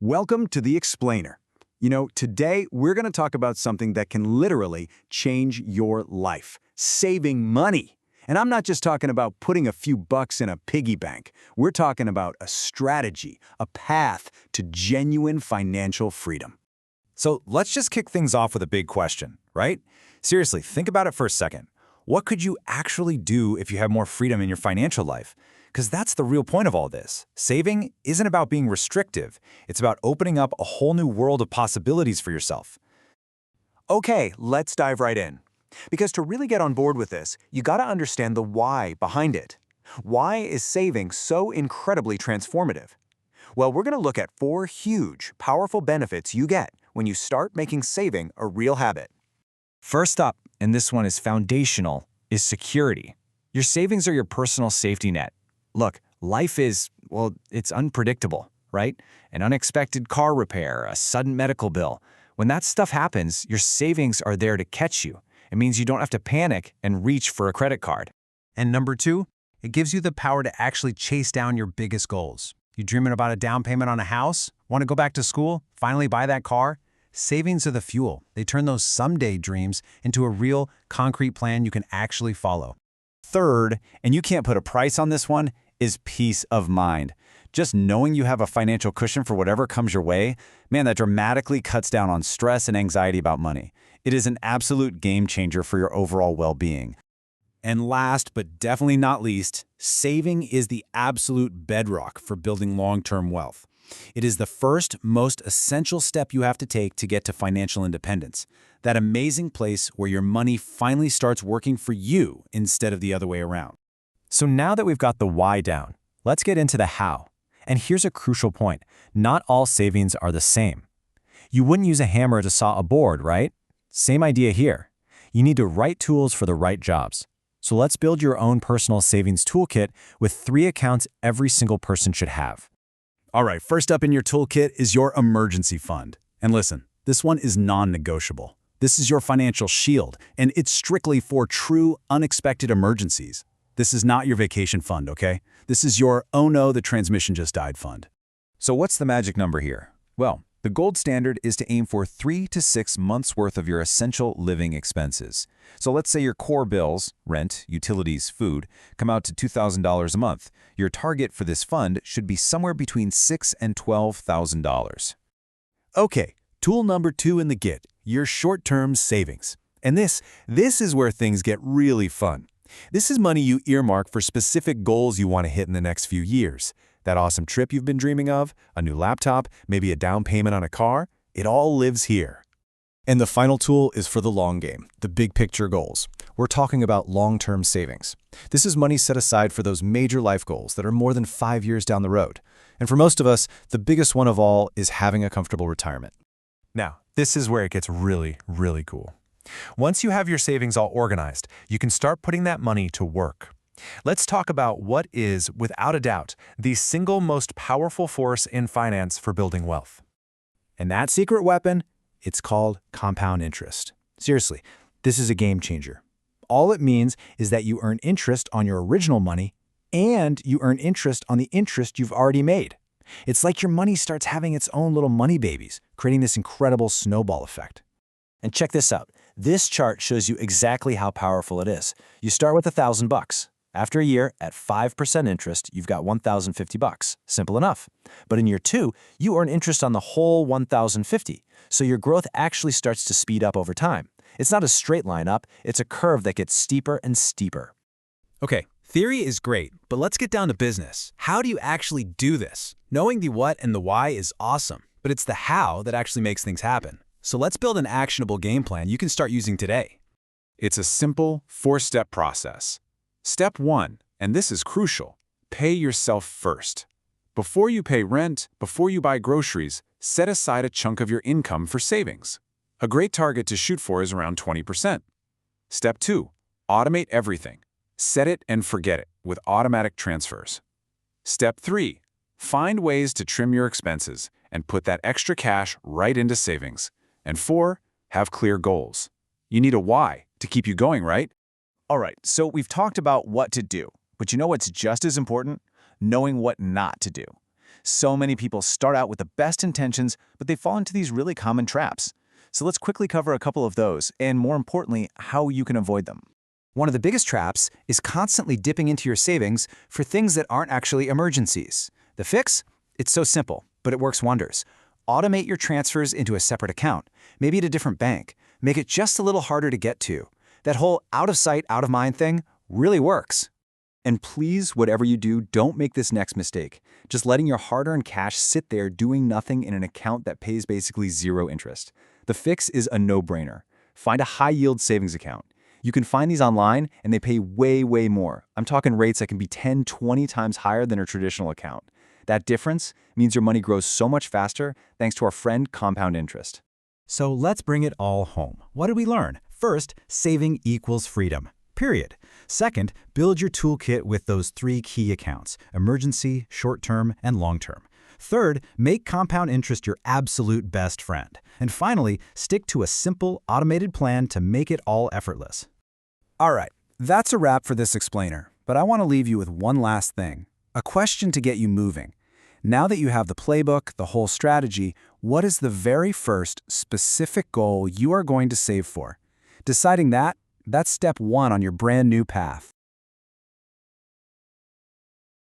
Welcome to The Explainer. Today we're going to talk about something that can literally change your life, saving money. And I'm not just talking about putting a few bucks in a piggy bank. We're talking about a strategy, a path to genuine financial freedom. So let's just kick things off with a big question, right? Seriously, think about it for a second. What could you actually do if you have more freedom in your financial life? Because that's the real point of all this. Saving isn't about being restrictive. It's about opening up a whole new world of possibilities for yourself. Okay, let's dive right in. Because to really get on board with this, you got to understand the why behind it. Why is saving so incredibly transformative? Well, we're going to look at 4 huge, powerful benefits you get when you start making saving a real habit. First up, and this one is foundational, is security. Your savings are your personal safety net. Look, life is, it's unpredictable, right? An unexpected car repair, a sudden medical bill. When that stuff happens, your savings are there to catch you. It means you don't have to panic and reach for a credit card. And number 2, it gives you the power to actually chase down your biggest goals. You dreaming about a down payment on a house? Want to go back to school? Finally buy that car? Savings are the fuel. They turn those someday dreams into a real, concrete plan you can actually follow. Third, and you can't put a price on this one, is peace of mind. Just knowing you have a financial cushion for whatever comes your way, man, that dramatically cuts down on stress and anxiety about money. It is an absolute game changer for your overall well-being. And last, but definitely not least, saving is the absolute bedrock for building long-term wealth. It is the first, most essential step you have to take to get to financial independence. That amazing place where your money finally starts working for you instead of the other way around. So now that we've got the why down, let's get into the how. And here's a crucial point. Not all savings are the same. You wouldn't use a hammer to saw a board, right? Same idea here. You need the right tools for the right jobs. So let's build your own personal savings toolkit with 3 accounts every single person should have. All right, first up in your toolkit is your emergency fund. And listen, this one is non-negotiable. This is your financial shield, and it's strictly for true, unexpected emergencies. This is not your vacation fund, okay? This is your, oh no, the transmission just died fund. So what's the magic number here? Well, the gold standard is to aim for 3 to 6 months' worth of your essential living expenses. So let's say your core bills, rent, utilities, food, come out to $2,000 a month. Your target for this fund should be somewhere between $6,000 and $12,000. Okay, tool number 2 in the kit, your short-term savings. And this is where things get really fun. This is money you earmark for specific goals you want to hit in the next few years. That awesome trip you've been dreaming of, a new laptop, maybe a down payment on a car, it all lives here. And the final tool is for the long game, the big picture goals. We're talking about long-term savings. This is money set aside for those major life goals that are more than 5 years down the road. And for most of us, the biggest one of all is having a comfortable retirement. Now, this is where it gets really, really cool. Once you have your savings all organized, you can start putting that money to work. Let's talk about what is, without a doubt, the single most powerful force in finance for building wealth. And that secret weapon, it's called compound interest. Seriously, this is a game changer. All it means is that you earn interest on your original money and you earn interest on the interest you've already made. It's like your money starts having its own little money babies, creating this incredible snowball effect. And check this out. This chart shows you exactly how powerful it is. You start with $1,000. After a year, at 5% interest, you've got $1,050. Simple enough. But in year 2, you earn interest on the whole $1,050. So your growth actually starts to speed up over time. It's not a straight line up, it's a curve that gets steeper and steeper. Okay, theory is great, but let's get down to business. How do you actually do this? Knowing the what and the why is awesome, but it's the how that actually makes things happen. So let's build an actionable game plan you can start using today. It's a simple 4-step process. Step 1, and this is crucial, pay yourself first. Before you pay rent, before you buy groceries, set aside a chunk of your income for savings. A great target to shoot for is around 20%. Step 2, automate everything. Set it and forget it with automatic transfers. Step 3, find ways to trim your expenses and put that extra cash right into savings. And 4, have clear goals. You need a why to keep you going, right? All right, so we've talked about what to do, but you know what's just as important? Knowing what not to do. So many people start out with the best intentions, but they fall into these really common traps. So let's quickly cover a couple of those, and more importantly, how you can avoid them. One of the biggest traps is constantly dipping into your savings for things that aren't actually emergencies. The fix? It's so simple, but it works wonders. Automate your transfers into a separate account, maybe at a different bank. Make it just a little harder to get to. That whole out of sight, out of mind thing really works. And please, whatever you do, don't make this next mistake. Just letting your hard-earned cash sit there doing nothing in an account that pays basically zero interest. The fix is a no-brainer. Find a high-yield savings account. You can find these online, and they pay way, way more. I'm talking rates that can be 10, 20 times higher than a traditional account. That difference means your money grows so much faster thanks to our friend compound interest. So let's bring it all home. What did we learn? First, saving equals freedom. Period. Second, build your toolkit with those 3 key accounts: emergency, short-term, and long-term. Third, make compound interest your absolute best friend. And finally, stick to a simple, automated plan to make it all effortless. All right, that's a wrap for this explainer, but I want to leave you with one last thing. A question to get you moving. Now that you have the playbook, the whole strategy, what is the very first specific goal you are going to save for? Deciding that, that's step 1 on your brand new path.